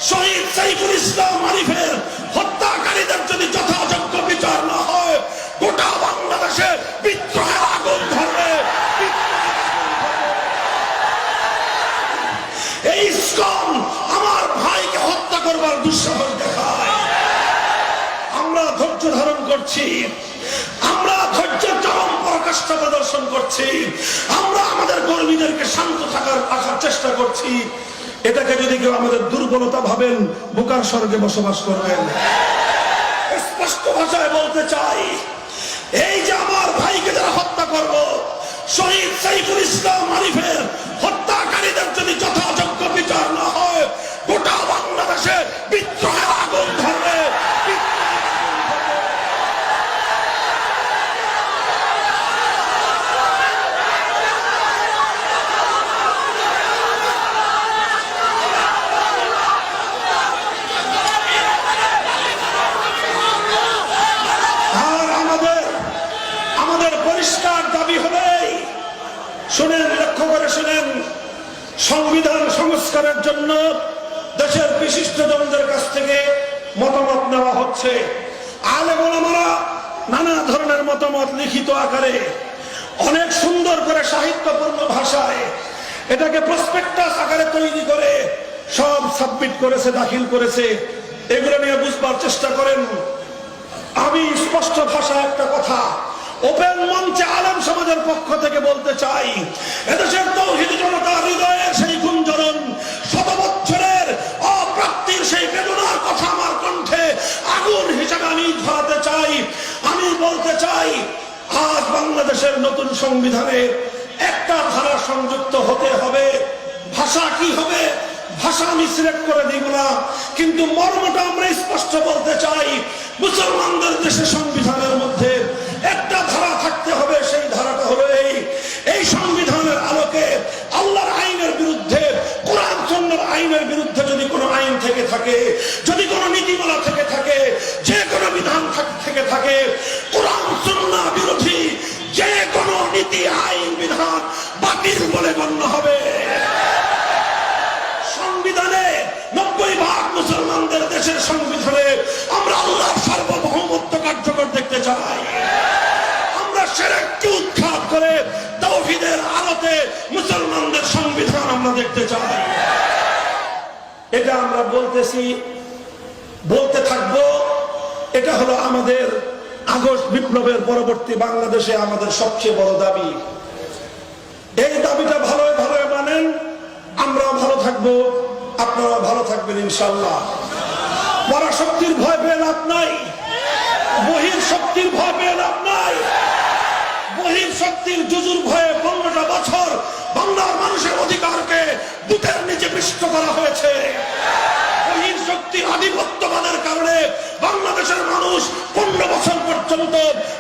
শহীদ সাইফুল ইসলাম আরিফের হত্যাকারীদের যদি যথাযোগ্য বিচার না হয়, গোটা বাংলাদেশে বিদ্রোহের আগুন ধরবে। এই ইসকন আমার ভাইকে হত্যা করবার দুঃসাহস দেখায়। আমরা ধৈর্য ধারণ করছি, আমরা ধৈর্যের চরম পরাকাষ্ঠা প্রদর্শন করছি, আমরা আমাদের কর্মীদেরকে শান্ত রাখার চেষ্টা করছি। এটাকে যদি কেউ আমাদের দুর্বলতা ভাবেন, বোকার স্বর্গে বসবাস করবেন। স্পষ্ট ভাষায় বলতে চাই, এই যে আমার ভাইকে যারা হত্যা করব, শহীদ সাইফুল ইসলাম আরিফের হত্যাকারীদের যদি যথাযোগ্য বিচার না হয়, গোটা বাংলাদেশে বিদ্রোহের আগুন ধরবে। শুনেন, লক্ষ্য করে শুনেন, সংবিধান সংস্কারের জন্য দেশের বিশিষ্ট জনদের কাছ থেকে মতামত নেওয়া হচ্ছে। আলেম ওলামারা নানা ধরনের মতামত লিখিত আকারে অনেক সুন্দর করে সাহিত্যপূর্ণ ভাষায় এটাকে প্রসপেক্টাস আকারে তৈরি করে সব সাবমিট করেছে, দাখিল করেছে। এগুলো নিয়ে বুঝবার চেষ্টা করেন। আমি স্পষ্ট ভাষায় একটা কথা ওপেন মঞ্চে আলেম সমাজের পক্ষ থেকে বলতে চাই, এদেশের তাওহীদি জনতা হৃদয়ের সেই গুঞ্জরণ, শত বছরের অপ্রাপ্তির সেই বেদনার কথা আমার কণ্ঠে আগুন হিসেবে আমি ধরাতে চাই। আমি বলতে চাই, আজ বাংলাদেশের নতুন সংবিধানে একটা ধারা সংযুক্ত হতে হবে। ভাষা কি হবে, ভাষা আমি সিলেক্ট করে দিব না, কিন্তু মর্মটা আমরা স্পষ্ট বলতে চাই। মুসলমানদের দেশে সংবিধানের মধ্যে একটা ধারা থাকতে হবে। সেই ধারাটা হলো এই সংবিধানের আলোকে আল্লাহর আইনের বিরুদ্ধে, কোরআন সুন্নাহর আইনের বিরুদ্ধে যদি কোনো আইন থেকে থাকে, যদি কোনো নীতিমালা থেকে থাকে, যে কোনো বিধান থেকে থাকে, কোরআন সুন্নাহ বিরোধী যে কোনো নীতি, আইন, বিধান বাতিল বলে গণ্য হবে। সংবিধানে 90% মুসলমানদের দেশের সংবিধানে আমরা আল্লাহর সার্বভৌমত্ব কার্যকর দেখতে চাই। আমরা শিরককে উৎখাত করে তাওহীদের আলোতে মুসলমানদের সংবিধান আমরা দেখতে চাই। এটা আমরা বলতেছি, বলতে থাকবো। এটা হলো আমাদের আগস্ট বিপ্লবের পরবর্তী বাংলাদেশে আমাদের সবচেয়ে বড় দাবি। এই দাবিটা ভালোই ভালোই মানেন, আমরাও ভালো থাকবো, আপনারা ভালো থাকবেন ইনশাআল্লাহ। পরাশক্তির ভয় পেয়ে লাভ নাই, বহির শক্তির ভয় পেয়ে লাভ নাই। বহির শক্তির জুজুর ভয়ে 15টা বছর বাংলার মানুষের অধিকারকে বুটের নিচে পিষ্ট করা হয়েছে। বহির শক্তির আধিপত্যবাদের কারণে বাংলাদেশের মানুষ 15 বছর পর্যন্ত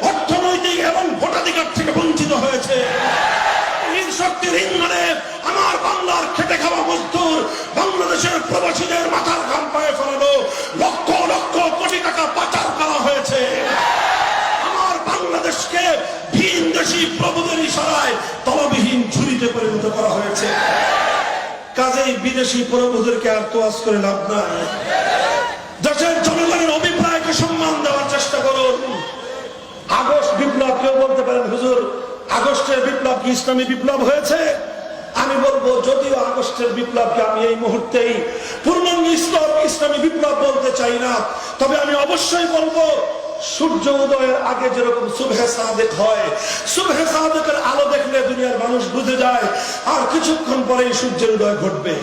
অর্থনৈতিক এবং ভোটাধিকার থেকে বঞ্চিত হয়েছে। শক্তির ইন্ধনে আমার বাংলার খেটে খাওয়া মজদুর, বাংলাদেশের প্রবাসীদের মাথার ঘাম পায়ে ফেলানো, লক্ষ লক্ষ কোটি টাকা পাচার করা হয়েছে। আমার বাংলাদেশকে ভিনদেশী প্রভুদের ইশারায় তলবিহীন ঝুড়িতে পরিণত করা হয়েছে। কাজেই বিদেশি প্রভুদেরকে আর তোয়াজ করে লাভ নাই। দেশের জনগণের অভিপ্রায়কে সম্মান দেওয়ার চেষ্টা করুন। আগস্ট বিপ্লব, কেউ বলতে পারেন হুজুর আগস্টের বিপ্লব কি ইসলামী বিপ্লব হয়েছে? আমি বলবো, যদিও আগস্টের বিপ্লবকে আমি এই মুহূর্তেই পূর্ণাঙ্গ ইসলামী বিপ্লব বলতে চাই না, তবে আমি অবশ্যই বলবো, সূর্য উদয়ের আগে যেরকম সুবহে সাদেক হয়, সুবহে সাদেকের আলো দেখলে দুনিয়ার মানুষ বুঝে যায় আর কিছুক্ষণ পরেই সূর্যের উদয় ঘটবে।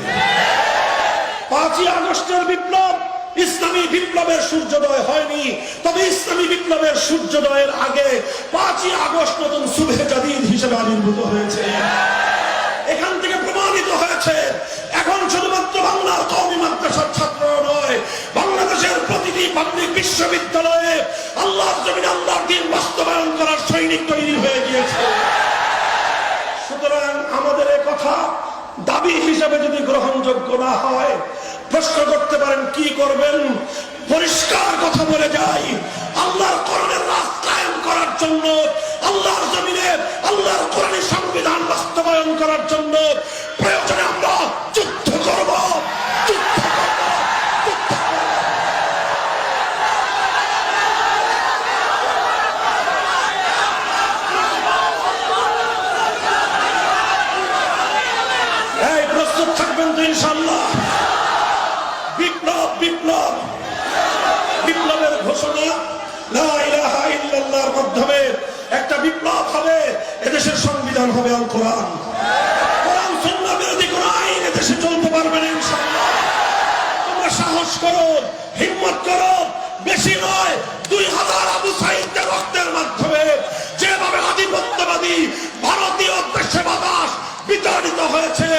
5ই আগস্টের বিপ্লব ইসলামী বিপ্লবের সূর্যোদয় হয়নি, তবে ইসলামী বিপ্লবের সূর্যোদয়ের আগে 5ই আগস্ট নতুন সুবহে জাদিদ হিসেবে আবির্ভূত হয়েছে। এখান থেকে প্রমাণিত হয়েছে, এখন শুধুমাত্র বাংলার কওমি মাদ্রাসার ছাত্র নয়, বাংলাদেশের প্রতিটি পাবলিক বিশ্ববিদ্যালয়ে আল্লাহর জমিনে আল্লাহর দ্বীন বাস্তবায়ন করার সৈনিক তৈরি হয়ে গিয়েছে। সুতরাং আমাদের এই কথা দাবি হিসেবে যদি গ্রহণযোগ্য না হয়, প্রশ্ন করতে পারেন কি করবেন? পরিষ্কার কথা বলে যাই, আল্লাহর কোরআনের রাজ কায়েম করার জন্য, আল্লাহর জমিনে আল্লাহর কোরআনের সংবিধান বাস্তবায়ন করার জন্য প্রয়োজনে আমরা যুদ্ধ করব, যুদ্ধ করব। বিধান হবে আল কোরআন। কোরআন সুন্নাহ বিরোধী কোন আইন দেশে চলতে পারবে না ইনশাআল্লাহ। তোমরা সাহস করো, হিম্মত করো, বেশি নয় 2000 আবু সাঈদের রক্তের মাধ্যমে যেভাবে আধিপত্যবাদী ভারতীয় দেশবাদাস বিতাড়িত হয়েছে,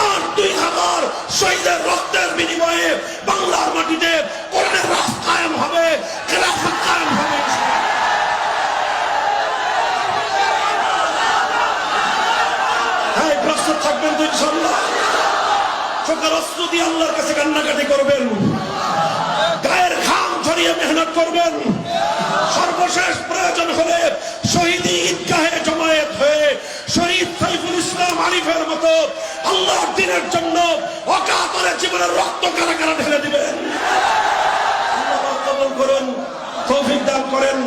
আর 2000 শহীদের রক্তের বিনিময়ে বাংলার মাটিতে কোরআনের রাজ কায়েম হবে, খেলাফত কায়েম হবে। হ্যাঁ, প্রস্তুত থাকবেন তো ইনশাআল্লাহ? চোখের অস্ত্র দিয়ে আল্লাহর কাছে কান্নাকাটি করবেন, গায়ের ঘাম ঝরিয়ে মেহনত করবেন, সর্বশেষ প্রয়োজন হলে শহীদি ঈদগাহে জমায়েত হয়ে শহীদ সাইফুল ইসলাম আরিফের মতো আল্লাহর দ্বীনের জন্য অকাতরে জীবনের রক্ত কারা কারা ঢেলে দিবেন। আল্লাহ কবুল করুন, তৌফিক দান করেন।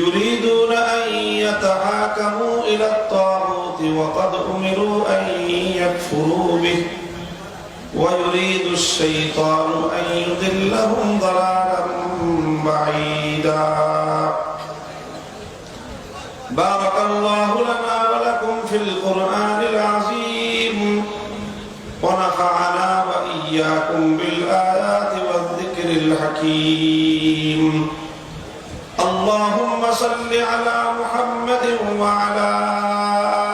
يريدون أن يتحاكموا إلى الطاغوت وقد أمروا أن يكفروا به ويريد الشيطان أن يضلهم ضلالا بعيدا. بارك الله لنا ولكم في القرآن العظيم ونفعنا وإياكم بالآيات والذكر الحكيم. اللهم صل على محمد وعلى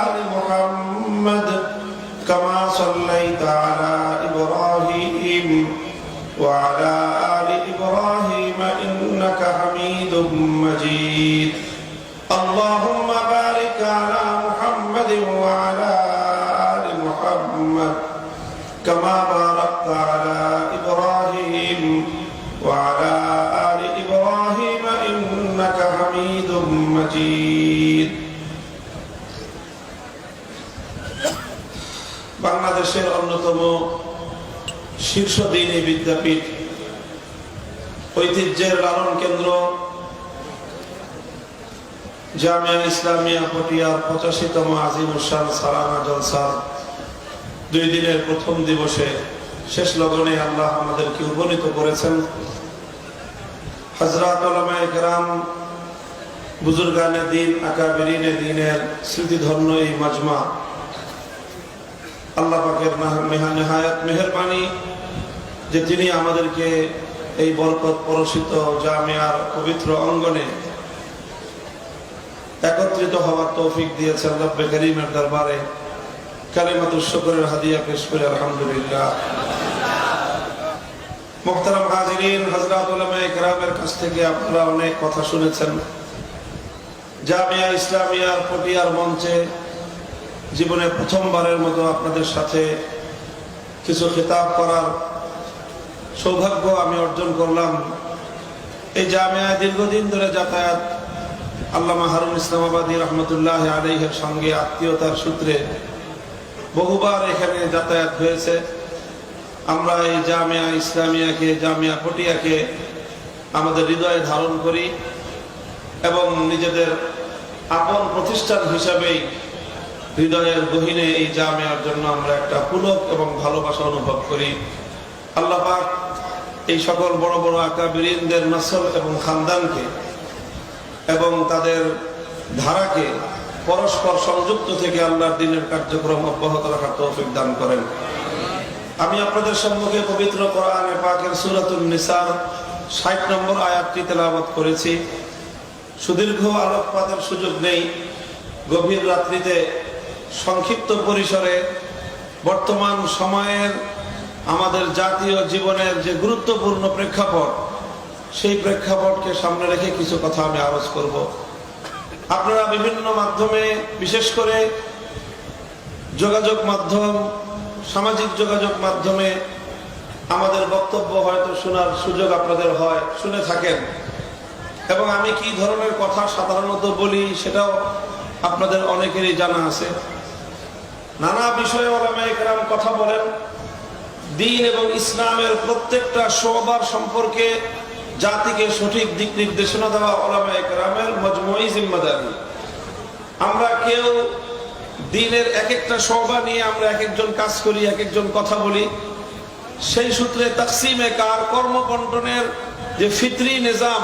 آل محمد كما صليت على إبراهيم وعلى آل إبراهيم إنك حميد مجيد. اللهم بارك على محمد وعلى آل محمد كما باركت على إبراهيم وعلى آل إبراهيم إنك حميد مجيد. বাংলাদেশের অন্যতম শীর্ষ দ্বীনি বিদ্যাপীঠ, ঐতিহ্যের লালন কেন্দ্র জামিয়া ইসলামিয়া পটিয়ার 85তম আজিমুশান সালানা জলসার 2 দিনের প্রথম দিবসে শেষ লগনে আল্লাহ আমাদেরকে উপনীত করেছেন। হযরত উলামায়ে কেরাম, বুজুর্গানে দ্বীন, আকাবিরিনে দ্বীনের স্মৃতিধন্য এই মাজমা, আল্লাহ পাকের নেহায়াত মেহেরবানি যে তিনি আমাদেরকে এই বরকত পরশিত জামিয়ার পবিত্র অঙ্গনে একত্রিত হওয়ার তৌফিক দিয়েছেন। রব্বে কারীমের দরবারে কালিমাতুশ শুকরের হাদিয়া পেশ করে আলহামদুলিল্লাহ। মুহতারাম হাজিরিন, হযরত উলামায়ে কেরামের কাছ থেকে আপনারা অনেক কথা শুনেছেন। জামিয়া ইসলামিয়ার পটিয়ার মঞ্চে জীবনে প্রথমবারের মতো আপনাদের সাথে কিছু খেতাব করার সৌভাগ্য আমি অর্জন করলাম। এই জামিয়ায় দীর্ঘদিন ধরে যাতায়াত, আল্লামা হারুন ইসলামাবাদী রহমতুল্লাহ আলাইহির সঙ্গে আত্মীয়তার সূত্রে বহুবার এখানে যাতায়াত হয়েছে। আমরা এই জামিয়া ইসলামিয়াকে, জামিয়া পটিয়াকে আমাদের হৃদয়ে ধারণ করি এবং নিজেদের আপন প্রতিষ্ঠান হিসাবেই হৃদয়ের গহীনে এই জামিয়ার জন্য আমরা একটা পুলক এবং ভালোবাসা অনুভব করি। আল্লাহ পাক এই সকল বড় বড় আকাবিরিনদের নসল এবং খানদানকে এবং তাদের ধারাকে পরস্পর সংযুক্ত থেকে আল্লাহর দ্বীনের কার্যক্রম অব্যাহত রাখার তৌফিক দান করেন। আমি আপনাদের সম্মুখে পবিত্র কোরআনে পাকের সূরাতুন নিসার 60 নম্বর আয়াতটি তেলাওয়াত করেছি। সুদীর্ঘ আলোকপাতের সুযোগ নেই, গভীর রাত্রিতে সংক্ষিপ্ত পরিসরে বর্তমান সময়ের আমাদের জাতীয় জীবনের যে গুরুত্বপূর্ণ প্রেক্ষাপট, সেই প্রেক্ষাপটকে সামনে রেখে কিছু কথা আমি আলোচনা করব। আপনারা বিভিন্ন মাধ্যমে, বিশেষ করে যোগাযোগ মাধ্যম, সামাজিক যোগাযোগ মাধ্যমে আমাদের বক্তব্য হয়তো শোনার সুযোগ আপনাদের হয়, শুনে থাকেন, এবং আমি কি ধরনের কথা সাধারণত বলি সেটাও আপনাদের অনেকেরই জানা আছে। নানা বিষয়ে উলামায়ে কেরাম কথা বলেন। দ্বীন এবং ইসলামের প্রত্যেকটা শোবার সম্পর্কে জাতিকে সঠিক দিক নির্দেশনা দেওয়া উলামায়ে কেরামের মজমুই জিম্মাদারি। আমরা কেউ দ্বীনের এক একটা শোবা নিয়ে আমরা এক একজন কাজ করি, এক একজন কথা বলি। সেই সূত্রে তাকসিমে কার, কর্মবন্টনের যে ফিতরি নিজাম,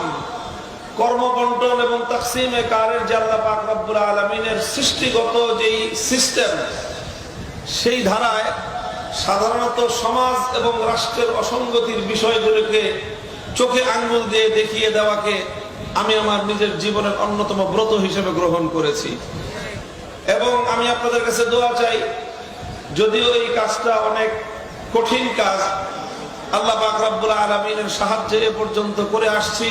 কর্মবন্টন এবং তাকসিমে কারের যে আল্লাহ পাক রব্বুল আলামিনের সৃষ্টিগত যেই সিস্টেম, সেই ধারায় সাধারণত সমাজ এবং রাষ্ট্রের অসঙ্গতির বিষয়গুলোকে চোখে আঙ্গুল দিয়ে দেখিয়ে দেওয়াকে আমি আমার নিজের জীবনের অন্যতম ব্রত হিসেবে গ্রহণ করেছি। এবং আমি আপনাদের কাছে দোয়া চাই, যদিও এই কাজটা অনেক কঠিন কাজ, আল্লাহ পাক রব্বুল আলামিনের সাহায্যে এ পর্যন্ত করে আসছি।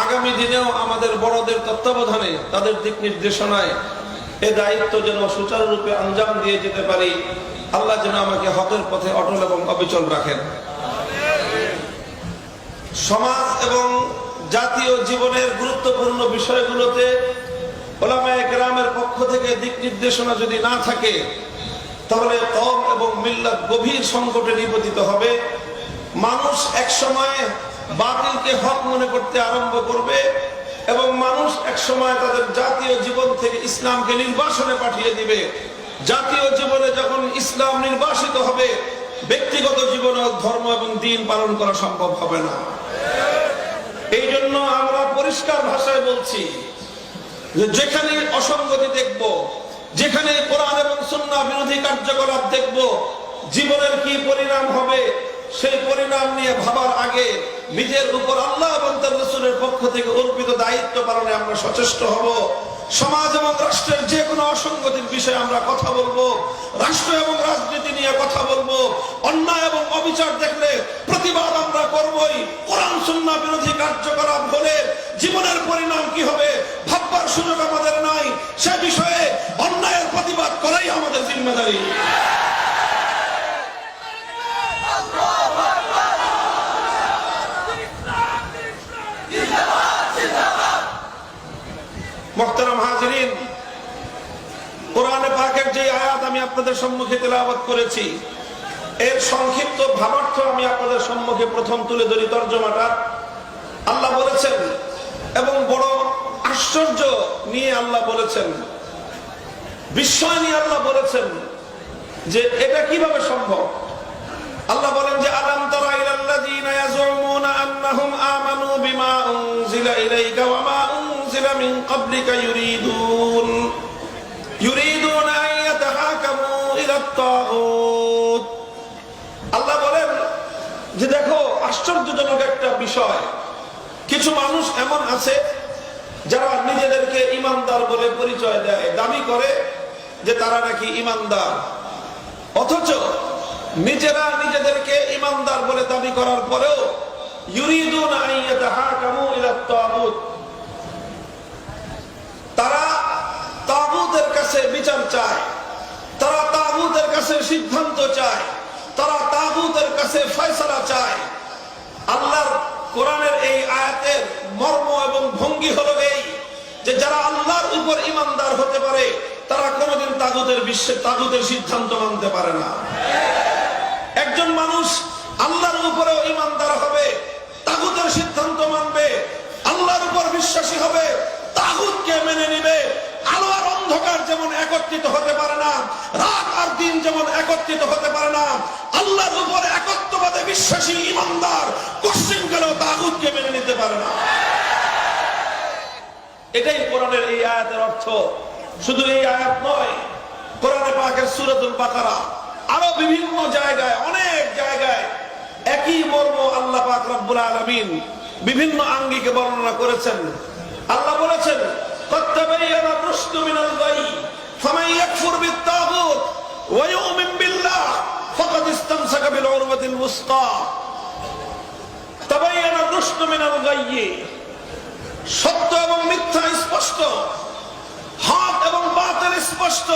আগামী দিনেও আমাদের বড়দের তত্ত্বাবধানে, তাদের দিক নির্দেশনায় এ দায়িত্ব যেন সুচারুরূপে আঞ্জাম দিয়ে যেতে পারি। আল্লাহ যেন আমাকে হকের পথে অটল এবং অবিচল রাখেন। সমাজ এবং জাতীয় জীবনের গুরুত্বপূর্ণ বিষয়গুলোতে উলামায়ে কেরামের পক্ষ থেকে দিক নির্দেশনা যদি না থাকে, তাহলে কওম এবং মিল্লাত গভীর সংকটে নিপতিত হবে। মানুষ একসময় বাতিলকে হক মনে করতে আরম্ভ করবে এবং মানুষ একসময় তাদের জাতীয় জীবন থেকে ইসলামকে নির্বাসনে পাঠিয়ে দিবে। জাতীয় জীবনে যখন ইসলাম নির্বাসিত হবে, ব্যক্তিগত জীবনে ধর্ম এবং দ্বীন পালন করা সম্ভব হবে না। এই জন্য আমরা পরিষ্কার ভাষায় বলছি যে যেখানে অসঙ্গতি দেখব, যেখানে কোরআন এবং সুন্নাহ বিরোধী কার্যকলাপ দেখব, জীবনের কি পরিণাম হবে সেই পরিণাম নিয়ে ভাবার আগে নিজের উপর আল্লাহ এবং তার রাসূলের পক্ষ থেকে অর্পিত দায়িত্ব পালনে আমরা সচেষ্ট হব। সমাজ এবং রাষ্ট্রের যে কোনো অসঙ্গতির বিষয়ে আমরা কথা বলবো, রাষ্ট্র এবং রাজনীতি নিয়ে কথা বলবো। অন্যায় এবং অবিচার দেখলে প্রতিবাদ আমরা করবই। কোরআন সুন্নাহ বিরোধী কার্যকলাপ হলে জীবনের পরিণাম কি হবে ভাববার সুযোগ আমাদের নাই। সে বিষয়ে অন্যায়ের প্রতিবাদ করাই আমাদের জিম্মেদারি। মুহতারাম হাজিরিন, কোরআনে পাকের যে আয়াত আমি আপনাদের সম্মুখে তেলাওয়াত করেছি, এর সংক্ষিপ্ত ভাবার্থ আমি আপনাদের সম্মুখে প্রথম তুলে ধরি। তরজমাটা আল্লাহ বলেছেন এবং বড় আশ্চর্য নিয়ে আল্লাহ বলেছেন, বিস্ময় নিয়ে আল্লাহ বলেছেন যে এটা কিভাবে সম্ভব। আল্লাহ বলেন যে আলাম তারা ইলাল্লাযীনা ইয়াজুমুনা আন্নাহুম আমানু বিমা উনজিলা ইলাইকা ওয়া মা উনজিলা মিন ক্বাবলিকা ইউরিদুনা আন ইয়াতাহাকামু ইলাত তাগুত। আল্লাহ বলেন যে দেখো, আশ্চর্যজনক একটা বিষয়, কিছু মানুষ এমন আছে যারা নিজেদেরকে ঈমানদার বলে পরিচয় দেয়, দাবি করে যে তারা নাকি ঈমানদার, অথচ নিজেরা নিজেদেরকে ঈমানদার বলে দাবি করার পরেও ইউরিদুনা আন ইয়াতাহাকামু ইলাত তাগুত, তারা তাগুতের কাছে বিচার চায়, তারা তাগুতের কাছে সিদ্ধান্ত চায়, তারা তাগুতের কাছে ফয়সালা চায়। আল্লাহর কোরআনের এই আয়াতের মর্ম এবং ভঙ্গি হলো এই যে যারা আল্লাহর উপর ঈমানদার হতে পারে তারা কোনোদিন তাগুতের সিদ্ধান্ত মানতে পারে না। একজন মানুষ আল্লাহর উপরেও ঈমানদার হবে, তাগুতের সিদ্ধান্ত মানবে, আল্লাহর উপর বিশ্বাসী হবে, তাগুতকে মেনে নিবে। আলো আর অন্ধকার যেমন একত্রিত হতে পারে না, রাত আর দিন যেমন একত্রিত হতে পারে না, আল্লাহর উপর একত্ববাদে বিশ্বাসী ঈমানদার কোশ্চিন কালেও তাগুতকে মেনে নিতে পারে না। এটাই কোরআনের এই আয়াতের অর্থ। শুধু এই আয়াত নয়, কোরআনে পাকের সূরাতুল বাকারা আরো বিভিন্ন জায়গায়, অনেক জায়গায় একই মর্ম আল্লাহ পাক রব্বুল আলামিন বিভিন্ন আঙ্গিকে বর্ণনা করেছেন। আল্লাহ বলেছেন, قد تبين الرشد من الغي فمن يكفر بالطاغوت ويؤمن بالله فقد استمسك بالعروة الوثقى। تبين الرشد من الغي, সত্য এবং মিথ্যা স্পষ্ট, হক এবং বাতিল স্পষ্ট,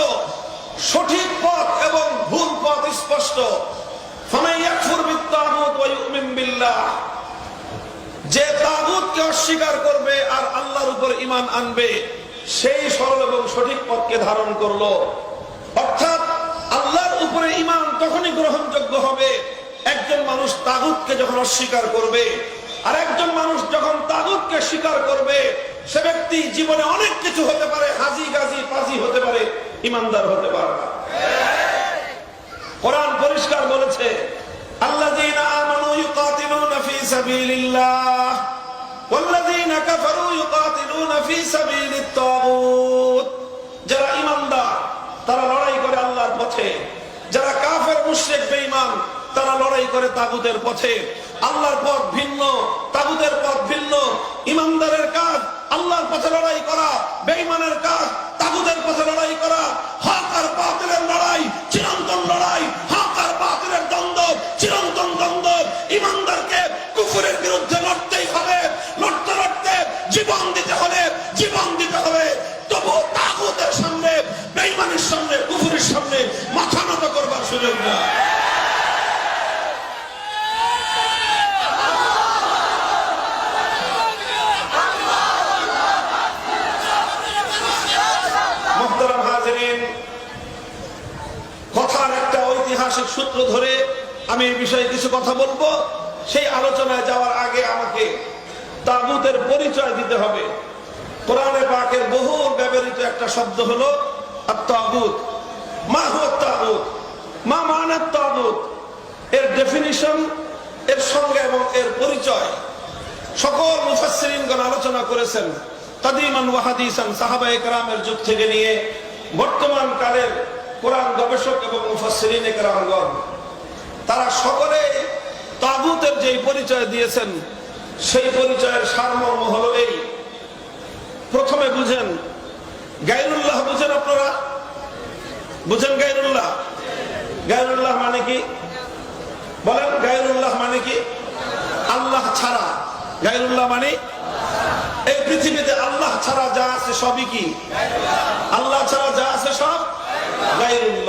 সঠিক পথ এবং ভুল পথ স্পষ্ট। فمن يكفر بالطاغوت ويؤمن بالله, যে তাগুতকে অস্বীকার করবে আর আল্লাহর উপর ঈমান আনবে সেই সরল এবং সঠিক পথকে ধারণ করলো। অর্থাৎ আল্লাহর উপরে ঈমান তখনই গ্রহণযোগ্য হবে একজন মানুষ তাগুতকে যখন অস্বীকার করবে। আর একজন মানুষ যখন তাগুতকে স্বীকার করবে, সে ব্যক্তি জীবনে অনেক কিছু হতে পারে, হাজি গাজি পাজি হতে পারে, ঈমানদার হতে পারে না। কোরআন পরিষ্কার বলেছে, আল্লাযীনা আমানু ইউকাতিলুনা ফী সাবিলিল্লাহ ওয়াল্লাযীনা কাফারু ইউকাতিলুনা ফি সাবিলিত তাগুত, যারা ঈমানদার তারা লড়াই করে আল্লাহর পথে, যারা কাফের মুশরিক বেঈমান তারা লড়াই করে তাগুতের পথে। আল্লাহর পথ ভিন্ন, তাগুতের পথ ভিন্ন। ঈমানদারের কাজ আল্লাহর পথে লড়াই করা, বেঈমানের কাজ তাগুতের পথে লড়াই করা। হক আর বাতিলের লড়াই চিরন্তন লড়াই, হক আর বাতিলের দ্বন্দ্ব চিরন্তন দ্বন্দ্ব। ঈমানদারকে কুফরের বিরুদ্ধে লড়তেই হবে, লড়তে লড়তে জীবন দিতে হবে, জীবন দিতে হবে। তবু তাগুতের সামনে, বেঈমানের সামনে, কুফরের সামনে মাথা নত করবার সুযোগ না। মুহতারাম হাজিরিন, কথার একটা ঐতিহাসিক সূত্র ধরে আমি এই বিষয়ে কিছু কথা বলবো। সেই আলোচনায় যাওয়ার আগে আমাকে তাগুতের পরিচয় দিতে হবে। কোরআনে পাকের বহুল ব্যবহৃত একটা শব্দ হলো আত-তাগুত। মা হুয়া আত-তাগুত, মা মানা আত-তাগুত, এর ডেফিনিশন, এর সঙ্গে এবং এর পরিচয় সকল মুফাসসিরিনগণ আলোচনা করেছেন। কাদিমান ওয়া হাদিসান, সাহাবায়ে কেরামের যুগ থেকে নিয়ে বর্তমান কালের কোরআন গবেষক এবং মুফাসসিরিনে কেরামগণ, তারা সকলে তাগুতের যে পরিচয় দিয়েছেন সেই পরিচয়ের সারমর্ম হলো এই। প্রথমে বুঝেন গায়রুল্লাহ, বুঝেন আপনারা? বুঝেন গায়রুল্লাহ? গায়রুল্লাহ মানে কি বলেন? গায়রুল্লাহ মানে কি? আল্লাহ ছাড়া। গায়রুল্লাহ মানে এই পৃথিবীতে আল্লাহ ছাড়া যা আছে সবই কি? আল্লাহ ছাড়া যা আছে সব গায়রুল্লাহ।